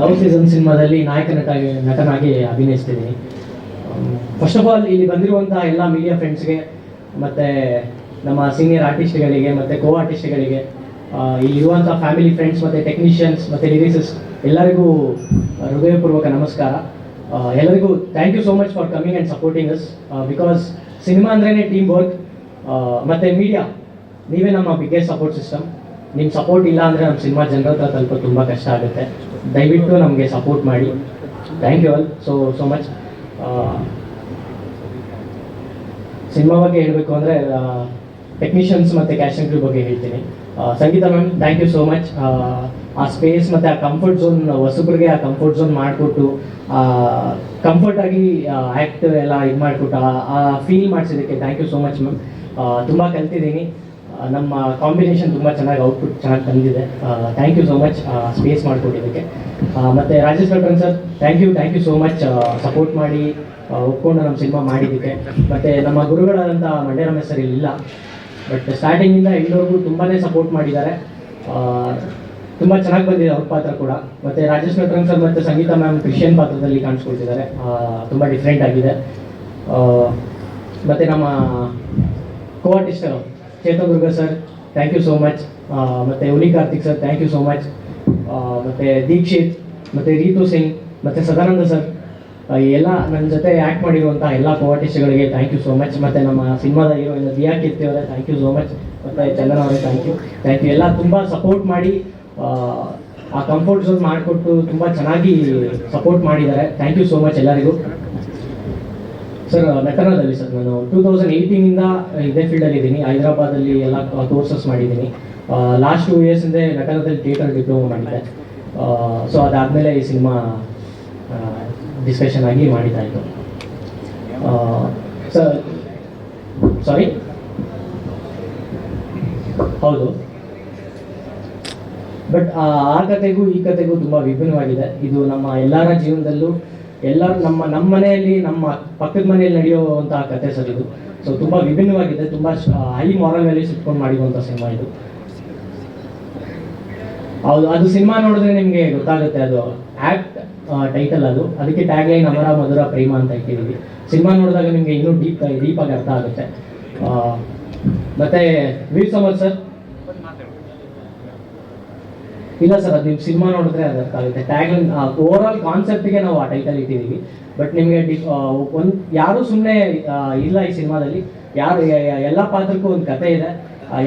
Love season ಸಿನಿಮಾದಲ್ಲಿ ನಟನಾಗಿ ಅಭಿನಯಿಸ್ತಿದ್ದೀನಿ. First of all ಇಲ್ಲಿ ಬಂದಿರುವಂತಹ ಎಲ್ಲ ಮೀಡಿಯಾ ಫ್ರೆಂಡ್ಸ್ಗೆ ಮತ್ತು ನಮ್ಮ ಸೀನಿಯರ್ ಆರ್ಟಿಸ್ಟ್ಗಳಿಗೆ ಮತ್ತು ಕೋ ಆರ್ಟಿಸ್ಟ್ಗಳಿಗೆ, ಇಲ್ಲಿರುವಂಥ ಫ್ಯಾಮಿಲಿ ಫ್ರೆಂಡ್ಸ್ ಮತ್ತು ಟೆಕ್ನಿಷಿಯನ್ಸ್ ಮತ್ತು ಲಿರಿಸಿಸ್ಟ್ ಎಲ್ಲರಿಗೂ ಹೃದಯಪೂರ್ವಕ ನಮಸ್ಕಾರ. ಎಲ್ಲರಿಗೂ thank you so much for coming and supporting us. Because cinema ಅಂದ್ರೇ ಟೀಮ್ ವರ್ಕ್ ಮತ್ತು ಮೀಡಿಯಾ, ನೀವೇ ನಮ್ಮ ಬಿಗ್ಗೆಸ್ಟ್ ಸಪೋರ್ಟ್ ಸಿಸ್ಟಮ್. ನಿಮ್ಮ ಸಪೋರ್ಟ್ ಇಲ್ಲ ಅಂದರೆ ನಮ್ಮ ಸಿನಿಮಾ ಜನರ ಹತ್ರ ತಲುಪೋದು ತುಂಬ ಕಷ್ಟ ಆಗುತ್ತೆ. ದಯವಿಟ್ಟು ನಮಗೆ ಸಪೋರ್ಟ್ ಮಾಡಿ. Thank you all so much. Cinema ಬಗ್ಗೆ ಹೇಳಬೇಕು ಅಂದರೆ ಟೆಕ್ನಿಷಿಯನ್ಸ್ ಮತ್ತು ಕ್ಯಾಸ್ಟಿಂಗ್ ಕ್ರೂ ಬಗ್ಗೆ ಹೇಳ್ತೀನಿ. Sangeetha ma'am, thank you so much. ಆ ಸ್ಪೇಸ್ ಮತ್ತು ಆ ಕಂಫರ್ಟ್ ಝೋನ್, ಹೊಸಬ್ರಿಗೆ ಆ ಕಂಫರ್ಟ್ ಝೋನ್ ಮಾಡಿಕೊಟ್ಟು ಕಂಫರ್ಟಾಗಿ ಆ್ಯಕ್ಟ್ ಎಲ್ಲ ಇದು ಮಾಡಿಕೊಟ್ಟು ಆ ಫೀಲ್ ಮಾಡಿಸಿದ್ದಕ್ಕೆ thank you so much ma'am. ತುಂಬ ಕಲ್ತಿದ್ದೀನಿ. ನಮ್ಮ ಕಾಂಬಿನೇಷನ್ ತುಂಬ ಚೆನ್ನಾಗಿ ಔಟ್ಪುಟ್ ಚೆನ್ನಾಗಿ ತಂದಿದೆ. Thank you so much space ಮಾಡಿಕೊಟ್ಟಿದ್ದಕ್ಕೆ. ಮತ್ತು ರಾಜೇಶ್ ಭಟ್ರನ್ sir, thank you so much support ಮಾಡಿ ಒಪ್ಕೊಂಡು ನಮ್ಮ ಸಿನಿಮಾ ಮಾಡಿದ್ದಕ್ಕೆ. ಮತ್ತು ನಮ್ಮ ಗುರುಗಳಾದಂಥ ಮಂಡ್ಯ ರಮೇಶ್ ಸರ್ ಇಲ್ಲ, ಬಟ್ ಸ್ಟಾರ್ಟಿಂಗಿಂದ ಎಲ್ಲರಿಗೂ ತುಂಬಾ ಸಪೋರ್ಟ್ ಮಾಡಿದ್ದಾರೆ. ತುಂಬ ಚೆನ್ನಾಗಿ ಬಂದಿದೆ ಅವ್ರ ಪಾತ್ರ ಕೂಡ. ಮತ್ತು ರಾಜೇಶ್ ಭಟ್ರನ್ ಸರ್ ಮತ್ತು ಸಂಗೀತ ಮ್ಯಾಮ್ ಕ್ರಿಶ್ಚಿಯನ್ ಪಾತ್ರದಲ್ಲಿ ಕಾಣಿಸ್ಕೊಳ್ತಿದ್ದಾರೆ. ತುಂಬ ಡಿಫ್ರೆಂಟ್ ಆಗಿದೆ. ಮತ್ತು ನಮ್ಮ co artist Chetan Durga sir, thank you so much. ಮತ್ತು Huli Karthik sir, thank you so much. ಮತ್ತು ದೀಕ್ಷಿತ್ ಮತ್ತು ರೀತು ಸಿಂಗ್ ಮತ್ತು ಸದಾನಂದ ಸರ್, ಎಲ್ಲ ನನ್ನ ಜೊತೆ ಆ್ಯಕ್ಟ್ ಮಾಡಿರುವಂಥ ಎಲ್ಲ ಕೋ ಆರ್ಟಿಸ್ಟ್ಗಳಿಗೆ ಥ್ಯಾಂಕ್ ಯು ಸೋ ಮಚ್. ಮತ್ತು ನಮ್ಮ ಸಿನಿಮಾದ ಹೀರೋಯಿನ್ ದಿಯಾ ಕೀರ್ತಿ ಅವರೇ ಥ್ಯಾಂಕ್ ಯು ಸೋ ಮಚ್. ಮತ್ತು ಚಂದನ್ ಅವರೇ ಥ್ಯಾಂಕ್ ಯು. ಎಲ್ಲ ತುಂಬ ಸಪೋರ್ಟ್ ಮಾಡಿ ಆ ಕಂಫರ್ಟ್ ಝೋನ್ ಮಾಡಿಕೊಟ್ಟು ತುಂಬ ಚೆನ್ನಾಗಿ ಸಪೋರ್ಟ್ ಮಾಡಿದ್ದಾರೆ. ಥ್ಯಾಂಕ್ ಯು ಸೋ ಮಚ್ ಎಲ್ಲರಿಗೂ. ಸರ್, ನಟನದಲ್ಲಿ ಸರ್ ನಾನು 2018ಇಂದ ಇದೇ ಫೀಲ್ಡಲ್ಲಿ ಇದ್ದೀನಿ. ಹೈದರಾಬಾದಲ್ಲಿ ಎಲ್ಲ ಕೋರ್ಸಸ್ ಮಾಡಿದ್ದೀನಿ. ಲಾಸ್ಟ್ 2 years ಹಿಂದೆ ನಟನದಲ್ಲಿ ಥಿಯೇಟರ್ ಡಿಪ್ಲೊಮಾ ಮಾಡಿದ್ದೆ. ಸೊ ಅದಾದಮೇಲೆ ಈ ಸಿನಿಮಾ ಡಿಸ್ಕಷನ್ ಆಗಿ ಮಾಡಿದ್ದಾಯಿತು. ಸರ್, ಸಾರಿ, ಹೌದು. ಬಟ್ ಆ ಕತೆಗೂ ಈ ಕತೆಗೂ ತುಂಬ ವಿಭಿನ್ನವಾಗಿದೆ. ಇದು ನಮ್ಮ ಎಲ್ಲರ ಜೀವನದಲ್ಲೂ, ಎಲ್ಲರೂ ನಮ್ಮ ಮನೆಯಲ್ಲಿ, ನಮ್ಮ ಪಕ್ಕದ ಮನೆಯಲ್ಲಿ ನಡೆಯುವಂತಹ ಕತೆ ಸರ್ ಇದು. ಸೊ ತುಂಬ ವಿಭಿನ್ನವಾಗಿದೆ. ತುಂಬ ಹೈ ಮಾರಲ್ ವ್ಯಾಲ್ಯೂಸ್ ಇಟ್ಕೊಂಡು ಮಾಡಿರುವಂಥ ಸಿನಿಮಾ ಇದು. ಹೌದು, ಅದು ಸಿನಿಮಾ ನೋಡಿದ್ರೆ ನಿಮಗೆ ಗೊತ್ತಾಗುತ್ತೆ. ಅದು ಆ್ಯಕ್ಟ್ ಟೈಟಲ್, ಅದಕ್ಕೆ ಟ್ಯಾಗ್ ಲೈನ್ ಅಮರ ಮಧುರ ಪ್ರೇಮ ಅಂತ ಇಟ್ಟಿದ್ದೀವಿ. ಸಿನಿಮಾ ನೋಡಿದಾಗ ನಿಮಗೆ ಇನ್ನೂ ಡೀಪಾಗಿ ಅರ್ಥ ಆಗುತ್ತೆ. ಮತ್ತು ವೀರ್ ಸಮರ್ಥ್ ಸರ್, ಇಲ್ಲ ಸರ್, ಅದು ನೀವು ಸಿನಿಮಾ ನೋಡಿದ್ರೆ ಅದು ಅರ್ಥ ಆಗುತ್ತೆ. ಟ್ಯಾಗ್ ಲೈನ್ ಓವರ್ ಆಲ್ ಕಾನ್ಸೆಪ್ಟಿಗೆ ನಾವು ಆ ಟೈಟಲ್ ಇಟ್ಟಿದ್ದೀವಿ. ಬಟ್ ನಿಮಗೆ ಯಾರೂ ಸುಮ್ಮನೆ ಇಲ್ಲ ಈ ಸಿನಿಮಾದಲ್ಲಿ. ಎಲ್ಲ ಪಾತ್ರಕ್ಕೂ ಒಂದು ಕತೆ ಇದೆ.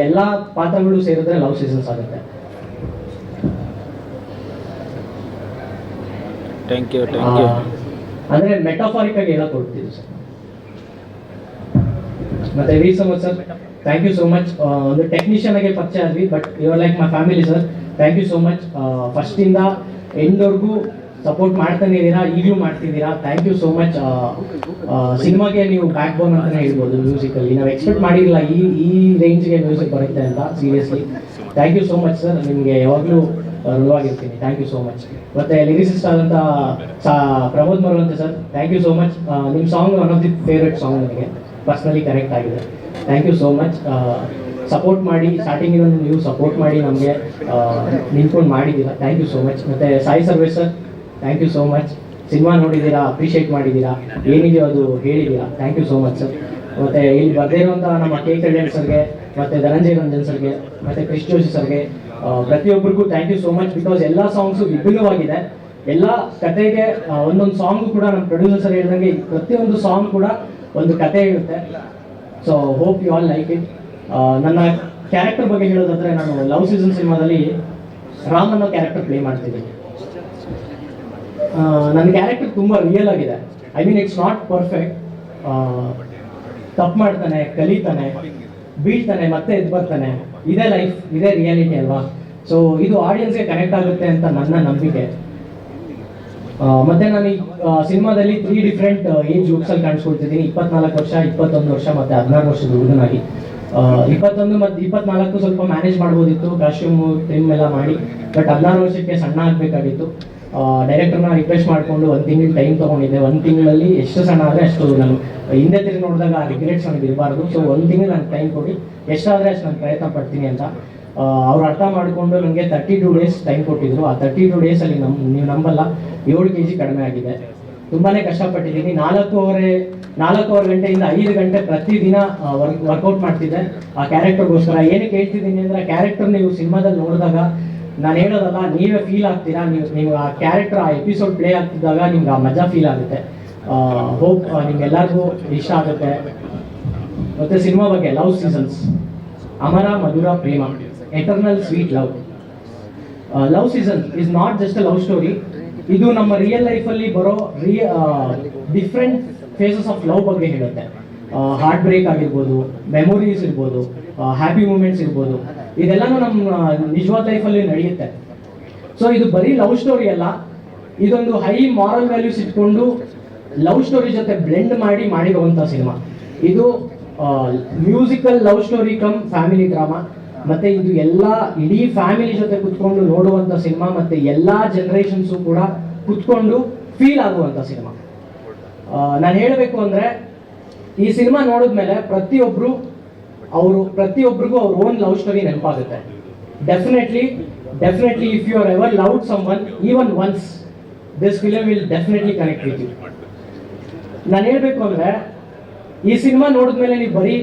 ಎಲ್ಲ ಪಾತ್ರಗಳು ಸೇರಿದ್ರೆ ಲವ್ ಸೀಸನ್ಸ್ ಆಗುತ್ತೆ. Thank you. ಅಂದರೆ ಮೆಟಾಫಾರಿಕ್ ಆಗಿ ಎಲ್ಲ ಕೊಡ್ತೀವಿ ಸರ್. ಮತ್ತೆ Veer Samarth sir, thank you so much. ಒಂದು ಟೆಕ್ನಿಷಿಯನ್ ಆಗಿ ಪರಿಚಯ ಆದ್ವಿ, but your like my family sir. Thank you so much. ಫಸ್ಟಿಂದ ಎಂಡ್ವರೆಗೂ ಸಪೋರ್ಟ್ ಮಾಡ್ತಾನೆ ಇದ್ದೀರಾ, ಈಗಲೂ ಮಾಡ್ತಿದ್ದೀರಾ. Thank you so much. ಸಿನಿಮಾಗೆ ನೀವು ಬ್ಯಾಕ್ ಬೋನ್ ಅಂತಲೇ ಹೇಳ್ಬೋದು. ಮ್ಯೂಸಿಕಲ್ಲಿ ನಾವು ಎಕ್ಸ್ಪೆಕ್ಟ್ ಮಾಡಿರಲಿಲ್ಲ ಈ ರೇಂಜ್ಗೆ ಮ್ಯೂಸಿಕ್ ಬರುತ್ತೆ ಅಂತ. Seriously thank you so much sir. ನಿಮಗೆ ಯಾವಾಗಲೂ ಋಣವಾಗಿರ್ತೀನಿ. Thank you so much. ಮತ್ತು ಲಿರಿಸಿಸ್ಟ್ ಆದಂಥ Pramod Maruvante sir, thank you so much. ನಿಮ್ಮ song one of the favourite song ನನಗೆ ಪರ್ಸ್ನಲಿ ಕನೆಕ್ಟ್ ಆಗಿದೆ. Thank you so much. Support ಮಾಡಿ, ಸ್ಟಾರ್ಟಿಂಗಿಂದ ನೀವು ಸಪೋರ್ಟ್ ಮಾಡಿ ನಮಗೆ ನಿಂತ್ಕೊಂಡು ಮಾಡಿದ್ದೀರಾ. Thank you so much. ಮತ್ತು Sai Sarvesh sir, thank you so much. Cinema ನೋಡಿದ್ದೀರಾ, ಅಪ್ರಿಷಿಯೇಟ್ ಮಾಡಿದ್ದೀರಾ, ಏನಿದೆಯೋ ಅದು ಹೇಳಿದ್ದೀರಾ. Thank you so much sir. ಮತ್ತು ಇಲ್ಲಿ ಬರ್ದೇ ಇರುವಂಥ ನಮ್ಮ ಕೆ ಕಲ್ಯಾಣ್ ಸರ್ಗೆ, ಮತ್ತು ಧನಂಜಯ ರಂಜನ್ ಸರ್ಗೆ, ಮತ್ತು ಕ್ರಿಶ್ ಜೋಶಿ ಸರ್ಗೆ, ಪ್ರತಿಯೊಬ್ಬರಿಗೂ thank you so much. Because ಎಲ್ಲ ಸಾಂಗ್ಸು ವಿಭಿನ್ನವಾಗಿದೆ. ಎಲ್ಲ ಕತೆಗೆ ಒಂದೊಂದು ಸಾಂಗು ಕೂಡ ನಮ್ಮ ಪ್ರೊಡ್ಯೂಸರ್ ಸರ್ ಹೇಳಿದಂಗೆ ಪ್ರತಿಯೊಂದು ಸಾಂಗ್ ಕೂಡ ಒಂದು ಕತೆ ಇರುತ್ತೆ. So hope you all like it. ನನ್ನ ಕ್ಯಾರೆಕ್ಟರ್ ಬಗ್ಗೆ ಹೇಳೋದಾದರೆ, ನಾನು ಲವ್ ಸೀಸನ್ ಸಿನಿಮಾದಲ್ಲಿ ರಾಮ್ ಅನ್ನೋ ಕ್ಯಾರೆಕ್ಟರ್ ಪ್ಲೇ ಮಾಡ್ತಿದ್ದೀನಿ. ನನ್ನ ಕ್ಯಾರೆಕ್ಟರ್ ತುಂಬ ರಿಯಲ್ ಆಗಿದೆ. I mean it's not perfect. ತಪ್ಪು ಮಾಡ್ತಾನೆ, ಕಲಿತಾನೆ, ಬೀಳ್ತಾನೆ, ಮತ್ತೆ ಎದ್ದು ಬರ್ತಾನೆ. ಇದೇ ಲೈಫ್, ಇದೇ ರಿಯಾಲಿಟಿ ಅಲ್ವಾ. ಸೊ ಇದು ಆಡಿಯನ್ಸ್ಗೆ ಕನೆಕ್ಟ್ ಆಗುತ್ತೆ ಅಂತ ನನ್ನ ನಂಬಿಕೆ. ಮತ್ತು ನಾನು ಈ ಸಿನಿಮಾದಲ್ಲಿ 3 ಡಿಫ್ರೆಂಟ್ ಏಜ್ ಗ್ರೂಪ್ಸಲ್ಲಿ ಕಾಣಿಸ್ಕೊಳ್ತಿದ್ದೀನಿ. 24 ವರ್ಷ, 21 ವರ್ಷ ಮತ್ತು 16 ವರ್ಷದ ಹುಡುಗನಾಗಿ. 21 ಮತ್ತು 24 ಸ್ವಲ್ಪ ಮ್ಯಾನೇಜ್ ಮಾಡ್ಬೋದಿತ್ತು, ಕಾಸ್ಟ್ಯೂಮು ಟ್ರಿಮ್ ಎಲ್ಲ ಮಾಡಿ. ಬಟ್ 16 ವರ್ಷಕ್ಕೆ ಸಣ್ಣ ಆಗಬೇಕಾಗಿತ್ತು. ಡೈರೆಕ್ಟರ್ನ ರಿಕ್ವೆಸ್ಟ್ ಮಾಡಿಕೊಂಡು 1 ತಿಂಗಳು ಟೈಮ್ ತೊಗೊಂಡಿದ್ದೆ. 1 ತಿಂಗಳಲ್ಲಿ ಎಷ್ಟು ಸಣ್ಣ ಆದರೆ ಅಷ್ಟು ನಾನು ಹಿಂದೆ ತಿರುಗಿ ನೋಡಿದಾಗ ರಿಗ್ರೆಟ್ಸ್ ನನಗೆ ಇರಬಾರ್ದು. ಸೊ 1 ತಿಂಗಳು ನನಗೆ ಟೈಮ್ ಕೊಡಿ, ಎಷ್ಟಾದರೆ ಅಷ್ಟು ನಾನು ಪ್ರಯತ್ನ ಪಡ್ತೀನಿ ಅಂತ. ಅವ್ರು ಅರ್ಥ ಮಾಡಿಕೊಂಡು ನನಗೆ 32 ಡೇಸ್ ಟೈಮ್ ಕೊಟ್ಟಿದ್ರು. ಆ 32 ಡೇಸಲ್ಲಿ ನೀವು ನಂಬಲ್ಲ 7 kg ಕಡಿಮೆ ಆಗಿದೆ. ತುಂಬಾ ಕಷ್ಟಪಟ್ಟಿದ್ದೀನಿ. 4 ಗಂಟೆಯಿಂದ 5 ಗಂಟೆ ಪ್ರತಿದಿನ ವರ್ಕೌಟ್ ಮಾಡ್ತಿದ್ದೆ ಆ ಕ್ಯಾರೆಕ್ಟರ್ಗೋಸ್ಕರ. ಏನಕ್ಕೆ ಹೇಳ್ತಿದ್ದೀನಿ ಅಂದರೆ, ಆ ಕ್ಯಾರೆಕ್ಟರ್ ನೀವು ಸಿನಿಮಾದಲ್ಲಿ ನೋಡಿದಾಗ ನಾನು ಹೇಳೋದಲ್ಲ, ನೀವೇ ಫೀಲ್ ಆಗ್ತೀರಾ. ನೀವು ಆ ಕ್ಯಾರೆಕ್ಟರ್ ಆ ಎಪಿಸೋಡ್ ಪ್ಲೇ ಆಗ್ತಿದ್ದಾಗ ನಿಮ್ಗೆ ಆ ಮಜಾ ಫೀಲ್ ಆಗುತ್ತೆ. ಹೋಪ್ ನಿಮ್ಗೆಲ್ಲರಿಗೂ ಇಷ್ಟ ಆಗುತ್ತೆ. ಮತ್ತು ಸಿನಿಮಾ ಬಗ್ಗೆ ಲವ್ ಸೀಸನ್ಸ್, ಅಮರ ಮಧುರ ಪ್ರೇಮ, eternal sweet love. Love season is not just a love story. ಇದು ನಮ್ಮ ರಿಯಲ್ ಲೈಫಲ್ಲಿ ಬರೋ ಡಿಫ್ರೆಂಟ್ ಫೇಸಸ್ ಆಫ್ ಲವ್ ಬಗ್ಗೆ ಹೇಳುತ್ತೆ. ಹಾರ್ಟ್ ಬ್ರೇಕ್ ಆಗಿರ್ಬೋದು, ಮೆಮೊರೀಸ್ ಇರ್ಬೋದು, ಹ್ಯಾಪಿ ಮೂಮೆಂಟ್ಸ್ ಇರ್ಬೋದು, ಇದೆಲ್ಲನೂ ನಮ್ಮ ನಿಜವಾದ ಲೈಫಲ್ಲಿ ನಡೆಯುತ್ತೆ. ಸೊ ಇದು ಬರೀ ಲವ್ ಸ್ಟೋರಿ ಅಲ್ಲ, ಇದೊಂದು ಹೈ ಮಾರಲ್ ವ್ಯಾಲ್ಯೂಸ್ ಇಟ್ಕೊಂಡು ಲವ್ ಸ್ಟೋರಿ ಜೊತೆ ಬ್ಲೆಂಡ್ ಮಾಡಿರುವಂಥ ಸಿನಿಮಾ ಇದು. Musical love story come family drama. ಮತ್ತೆ ಇದು ಇಡೀ ಫ್ಯಾಮಿಲಿ ಜೊತೆ ಕುತ್ಕೊಂಡು ನೋಡುವಂಥ ಸಿನಿಮಾ, ಮತ್ತೆ ಎಲ್ಲ ಜನರೇಷನ್ಸು ಕೂಡ ಕುತ್ಕೊಂಡು ಫೀಲ್ ಆಗುವಂಥ ಸಿನಿಮಾ. ನಾನು ಹೇಳಬೇಕು ಅಂದರೆ, ಈ ಸಿನಿಮಾ ನೋಡಿದ್ಮೇಲೆ ಪ್ರತಿಯೊಬ್ಬರಿಗೂ ಅವ್ರ ಓನ್ ಲವ್ ಸ್ಟೋರಿ ನೆನಪಾಗುತ್ತೆ. Definitely if you are ever loved someone even once, this film will definitely connect with you. ನಾನು ಹೇಳಬೇಕು ಅಂದರೆ, ಈ ಸಿನಿಮಾ ನೋಡಿದ್ಮೇಲೆ ನೀವು ಬರೀ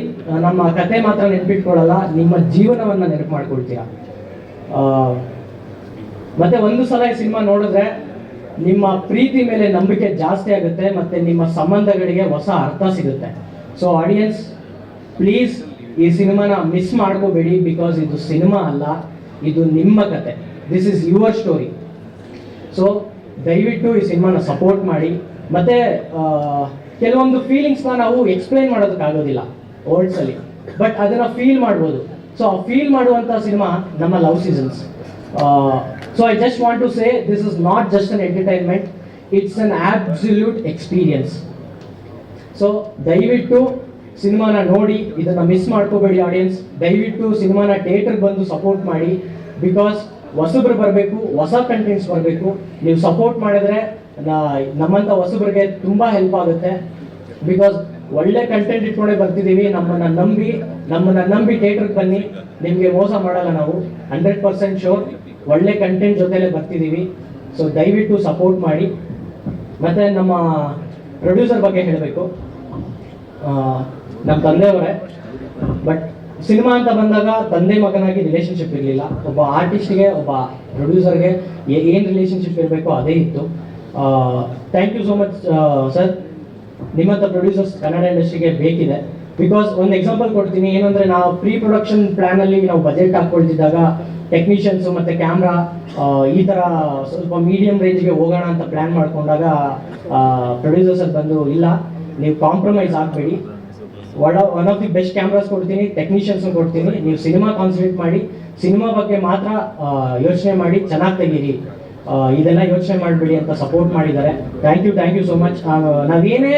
ನಮ್ಮ ಕತೆ ಮಾತ್ರ ನೆನಪಿಟ್ಕೊಳ್ಳಲ್ಲ, ನಿಮ್ಮ ಜೀವನವನ್ನು ನೆನಪು ಮಾಡ್ಕೊಳ್ತೀರಾ. ಮತ್ತೆ ಒಂದು ಸಲ ಈ ಸಿನಿಮಾ ನೋಡಿದ್ರೆ ನಿಮ್ಮ ಪ್ರೀತಿ ಮೇಲೆ ನಂಬಿಕೆ ಜಾಸ್ತಿ ಆಗುತ್ತೆ, ಮತ್ತೆ ನಿಮ್ಮ ಸಂಬಂಧಗಳಿಗೆ ಹೊಸ ಅರ್ಥ ಸಿಗುತ್ತೆ. ಸೊ ಆಡಿಯನ್ಸ್, ಪ್ಲೀಸ್ ಈ ಸಿನಿಮಾನ ಮಿಸ್ ಮಾಡ್ಕೋಬೇಡಿ. ಬಿಕಾಸ್ ಇದು ಸಿನಿಮಾ ಅಲ್ಲ, ಇದು ನಿಮ್ಮ ಕತೆ. This is your story. So ದಯವಿಟ್ಟು ಈ ಸಿನಿಮಾನ ಸಪೋರ್ಟ್ ಮಾಡಿ. ಮತ್ತೆ ಕೆಲವೊಂದು ಫೀಲಿಂಗ್ಸ್ನ ನಾವು ಎಕ್ಸ್ಪ್ಲೈನ್ ಮಾಡೋದಕ್ಕಾಗೋದಿಲ್ಲ ವರ್ಡ್ಸಲ್ಲಿ, ಬಟ್ ಅದನ್ನು ಫೀಲ್ ಮಾಡ್ಬೋದು. ಸೊ ಆ ಫೀಲ್ ಮಾಡುವಂಥ ಸಿನಿಮಾ ನಮ್ಮ love seasons. So I just want to say, this is not just an entertainment, it's an absolute experience. So ದಯವಿಟ್ಟು ಸಿನಿಮಾನ ನೋಡಿ, ಇದನ್ನು ಮಿಸ್ ಮಾಡ್ಕೋಬೇಡಿ ಆಡಿಯನ್ಸ್. ದಯವಿಟ್ಟು ಸಿನಿಮಾನ ಥಿಯೇಟರ್ಗೆ ಬಂದು ಸಪೋರ್ಟ್ ಮಾಡಿ. ಬಿಕಾಸ್ ಹೊಸಬ್ರು ಬರಬೇಕು, ಹೊಸ ಕಂಟೆಂಟ್ಸ್ ಬರಬೇಕು. ನೀವು ಸಪೋರ್ಟ್ ಮಾಡಿದ್ರೆ ನಮ್ಮಂಥ ಹೊಸಬ್ರಿಗೆ ತುಂಬ ಹೆಲ್ಪ್ ಆಗುತ್ತೆ. ಬಿಕಾಸ್ ಒಳ್ಳೆ ಕಂಟೆಂಟ್ ಇಟ್ಕೊಂಡೇ ಬರ್ತಿದ್ದೀವಿ. ನಮ್ಮನ್ನ ನಂಬಿ ಥಿಯೇಟರ್ಗೆ ಬನ್ನಿ, ನಿಮಗೆ ಮೋಸ ಮಾಡಲ್ಲ ನಾವು. 100% ಶೋರ್ ಒಳ್ಳೆ ಕಂಟೆಂಟ್ ಜೊತೆಲೇ ಬರ್ತಿದ್ದೀವಿ. ಸೊ ದಯವಿಟ್ಟು ಸಪೋರ್ಟ್ ಮಾಡಿ. ಮತ್ತು ನಮ್ಮ ಪ್ರೊಡ್ಯೂಸರ್ ಬಗ್ಗೆ ಹೇಳಬೇಕು, ನಮ್ಮ ತಂದೆಯವರೇ. ಬಟ್ ಸಿನಿಮಾ ಅಂತ ಬಂದಾಗ ತಂದೆ ಮಗನಾಗಿ ರಿಲೇಷನ್ಶಿಪ್ ಇರಲಿಲ್ಲ. ಒಬ್ಬ ಆರ್ಟಿಸ್ಟ್ಗೆ, ಒಬ್ಬ ಪ್ರೊಡ್ಯೂಸರ್ಗೆ ಏನು ರಿಲೇಷನ್ಶಿಪ್ ಇರಬೇಕೋ ಅದೇ ಇತ್ತು. Thank you so much sir. ನಿಮ್ಮಂಥ ಪ್ರೊಡ್ಯೂಸರ್ಸ್ ಕನ್ನಡ ಇಂಡಸ್ಟ್ರಿಗೆ ಬೇಕಿದೆ. ಬಿಕಾಸ್ ಒಂದು ಎಕ್ಸಾಂಪಲ್ ಕೊಡ್ತೀನಿ. ಏನಂದರೆ, ನಾವು ಪ್ರೀ ಪ್ರೊಡಕ್ಷನ್ ಪ್ಲ್ಯಾನಲ್ಲಿ ನಾವು ಬಜೆಟ್ ಹಾಕ್ಕೊಳ್ತಿದ್ದಾಗ ಟೆಕ್ನಿಷಿಯನ್ಸು ಮತ್ತು ಕ್ಯಾಮ್ರಾ ಈ ಥರ ಸ್ವಲ್ಪ ಮೀಡಿಯಮ್ ರೇಂಜ್ಗೆ ಹೋಗೋಣ ಅಂತ ಪ್ಲ್ಯಾನ್ ಮಾಡ್ಕೊಂಡಾಗ ಪ್ರೊಡ್ಯೂಸರ್ಸ್ ಬಂದು, ಇಲ್ಲ ನೀವು ಕಾಂಪ್ರಮೈಸ್ ಆಗಬೇಡಿ, one of the best cameras ಕೊಡ್ತೀನಿ, ಟೆಕ್ನಿಷಿಯನ್ಸ್ ಕೊಡ್ತೀನಿ, ನೀವು ಸಿನಿಮಾ ಕಾನ್ಸಂಟ್ರೇಟ್ ಮಾಡಿ, ಸಿನಿಮಾ ಬಗ್ಗೆ ಮಾತ್ರ ಯೋಚನೆ ಮಾಡಿ, ಚೆನ್ನಾಗಿ ತೆಗೀರಿ, ಇದೆಲ್ಲ ಯೋಚನೆ ಮಾಡಬೇಡಿ ಅಂತ ಸಪೋರ್ಟ್ ಮಾಡಿದ್ದಾರೆ. Thank you so much. ನಾವೇನೇ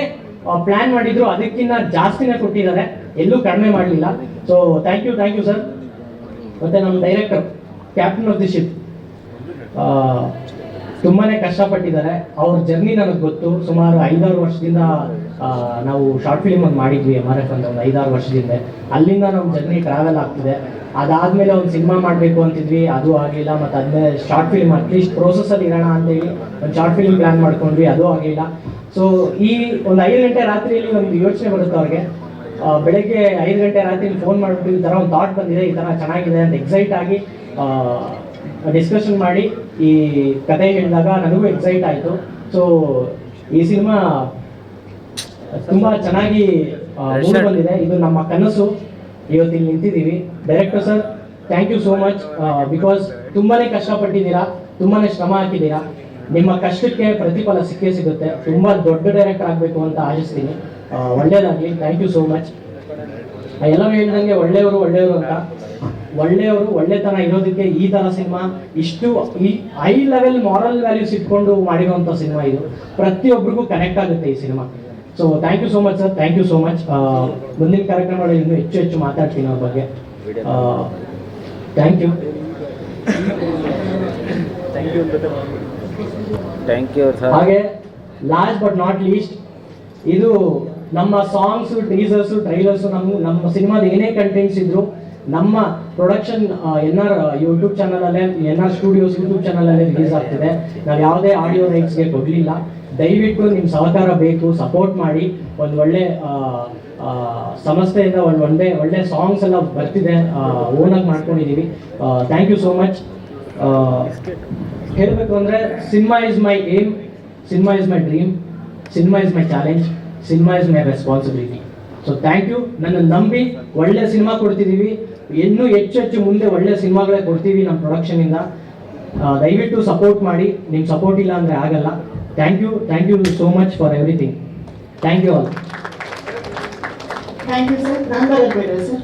ಪ್ಲ್ಯಾನ್ ಮಾಡಿದ್ರು ಅದಕ್ಕಿಂತ ಜಾಸ್ತಿನೇ ಕೊಟ್ಟಿದ್ದಾರೆ, ಎಲ್ಲೂ ಕಡಿಮೆ ಮಾಡಲಿಲ್ಲ. So thank you sir. ಮತ್ತು ನಮ್ಮ director, captain of the ship, ತುಂಬಾ ಕಷ್ಟಪಟ್ಟಿದ್ದಾರೆ. ಅವ್ರ ಜರ್ನಿ ನನಗೆ ಗೊತ್ತು. ಸುಮಾರು 5-6 ವರ್ಷದಿಂದ ನಾವು ಶಾರ್ಟ್ ಫಿಲ್ಮ್ ಒಂದು ಮಾಡಿದ್ವಿ, MRF ಅಂತ, ಒಂದು 5-6 ವರ್ಷದಿಂದ. ಅಲ್ಲಿಂದ ನಮ್ಮ ಜರ್ನಿ ಟ್ರಾವೆಲ್ ಆಗ್ತಿದೆ. ಅದಾದಮೇಲೆ ಒಂದು ಸಿನಿಮಾ ಮಾಡಬೇಕು ಅಂತಿದ್ವಿ, ಅದು ಆಗಲಿಲ್ಲ. ಮತ್ತು ಆದಮೇಲೆ ಶಾರ್ಟ್ ಫಿಲ್ಮ್ ಅಟ್ಲೀಸ್ಟ್ ಪ್ರೋಸೆಸ್ಸಲ್ಲಿ ಇರೋಣ ಅಂತೇಳಿ ಒಂದು ಶಾರ್ಟ್ ಫಿಲ್ಮ್ ಪ್ಲ್ಯಾನ್ ಮಾಡ್ಕೊಂಡ್ವಿ, ಅದು ಆಗಲಿಲ್ಲ. ಸೊ ಈ ಒಂದು 5 ಗಂಟೆ ರಾತ್ರಿಯಲ್ಲಿ ಒಂದು ಯೋಚನೆ ಬರುತ್ತೆ ಅವ್ರಿಗೆ. ಬೆಳಗ್ಗೆ 5 ಗಂಟೆ ರಾತ್ರಿಯಲ್ಲಿ ಫೋನ್ ಮಾಡಿಬಿಟ್ಟು ಈ ಥರ ಒಂದು ಥಾಟ್ ಬಂದಿದೆ, ಈ ಥರ ಚೆನ್ನಾಗಿದೆ ಅಂತ ಎಕ್ಸೈಟ್ ಆಗಿ ಡಿಸ್ಕಷನ್ ಮಾಡಿ ಈ ಕತೆ ಹೇಳಿದಾಗ ನನಗೂ ಎಕ್ಸೈಟ್ ಆಯಿತು. ಸೊ ಈ ಸಿನಿಮಾ ತುಂಬ ಚೆನ್ನಾಗಿ ಮೂಡಿ ಬಂದಿದೆ. ಇದು ನಮ್ಮ ಕನಸು. ಇವತ್ತು ಇಲ್ಲಿ ನಿಂತಿದ್ದೀವಿ. Director sir, thank you so much. Because ತುಂಬಾ ಕಷ್ಟಪಟ್ಟಿದ್ದೀರಾ, ತುಂಬಾ ಶ್ರಮ ಹಾಕಿದ್ದೀರಾ. ನಿಮ್ಮ ಕಷ್ಟಕ್ಕೆ ಪ್ರತಿಫಲ ಸಿಕ್ಕೇ ಸಿಗುತ್ತೆ. ತುಂಬ ದೊಡ್ಡ ಡೈರೆಕ್ಟರ್ ಆಗಬೇಕು ಅಂತ ಆಶಿಸ್ತೀನಿ. ಒಳ್ಳೆಯದಾಗಲಿ. Thank you so much. ಎಲ್ಲರೂ ಹೇಳಿದಂಗೆ ಒಳ್ಳೆಯವರು ಅಂತ, ಒಳ್ಳೆಯವರು ಒಳ್ಳೆತನ ಇರೋದಕ್ಕೆ ಈ ಥರ ಸಿನಿಮಾ, ಇಷ್ಟು ಈ ಹೈ ಲೆವೆಲ್ ಮಾರಲ್ ವ್ಯಾಲ್ಯೂಸ್ ಇಟ್ಕೊಂಡು ಮಾಡಿರುವಂಥ ಸಿನಿಮಾ ಇದು. ಪ್ರತಿಯೊಬ್ಬರಿಗೂ ಕನೆಕ್ಟ್ ಆಗುತ್ತೆ ಈ cinema. So thank you so much sir. Thank you so much. ಮುಂದಿನ ಕಾರ್ಯಕ್ರಮಗಳಲ್ಲಿ ಇನ್ನೂ ಹೆಚ್ಚು ಮಾತಾಡ್ತೀನಿ ಅವ್ರ ಬಗ್ಗೆ. Thank you. ಹಾಗೆ ಲಾಸ್ಟ್ ಬಟ್ ನಾಟ್ ಲೀಸ್ಟ್, ಇದು ನಮ್ಮ ಸಾಂಗ್ಸು, ಟೀಸರ್ಸು, ಟ್ರೈಲರ್ಸು, ನಮ್ಮ ಸಿನಿಮಾದ ಏನೇ ಕಂಟೆಂಟ್ಸ್ ಇದ್ರು ನಮ್ಮ ಪ್ರೊಡಕ್ಷನ್ NR ಯೂಟ್ಯೂಬ್ ಚಾನಲಲ್ಲೇ NR ಸ್ಟುಡಿಯೋಸ್ ಯೂಟ್ಯೂಬ್ ಚಾನಲಲ್ಲೇ ರಿಲೀಸ್ ಆಗ್ತಿದೆ. ನಾವು ಯಾವುದೇ ಆಡಿಯೋ ರೈಟ್ಸ್ಗೆ ಕೊಡಲಿಲ್ಲ. ದಯವಿಟ್ಟು ನಿಮ್ಮ ಸಹಕಾರ ಬೇಕು, ಸಪೋರ್ಟ್ ಮಾಡಿ. ಒಂದು ಒಳ್ಳೆ ಸಂಸ್ಥೆಯಿಂದ ಒಳ್ಳೆ ಸಾಂಗ್ಸ್ ಎಲ್ಲ ಬರ್ತಿದೆ, ಓನಾಗಿ ಮಾಡ್ಕೊಂಡಿದ್ದೀವಿ. Thank you so much. ಹೇಳಬೇಕು ಅಂದರೆ cinema is my aim, cinema is my dream, cinema is my challenge, cinema is my responsibility. So thank you. ನನ್ನನ್ನು ನಂಬಿ ಒಳ್ಳೆ ಸಿನಿಮಾ ಕೊಡ್ತಿದ್ದೀವಿ. ಇನ್ನೂ ಹೆಚ್ಚು ಮುಂದೆ ಒಳ್ಳೆ ಸಿನಿಮಾಗಳೇ ಕೊಡ್ತೀವಿ ನಮ್ಮ ಪ್ರೊಡಕ್ಷನಿಂದ. ದಯವಿಟ್ಟು ಸಪೋರ್ಟ್ ಮಾಡಿ. ನಿಮ್ಮ ಸಪೋರ್ಟ್ ಇಲ್ಲ ಅಂದರೆ ಆಗಲ್ಲ. Thank you so much for everything. Thank you all. Thank you sir. ನಾನು ಬರಬೇಡ ಸರ್.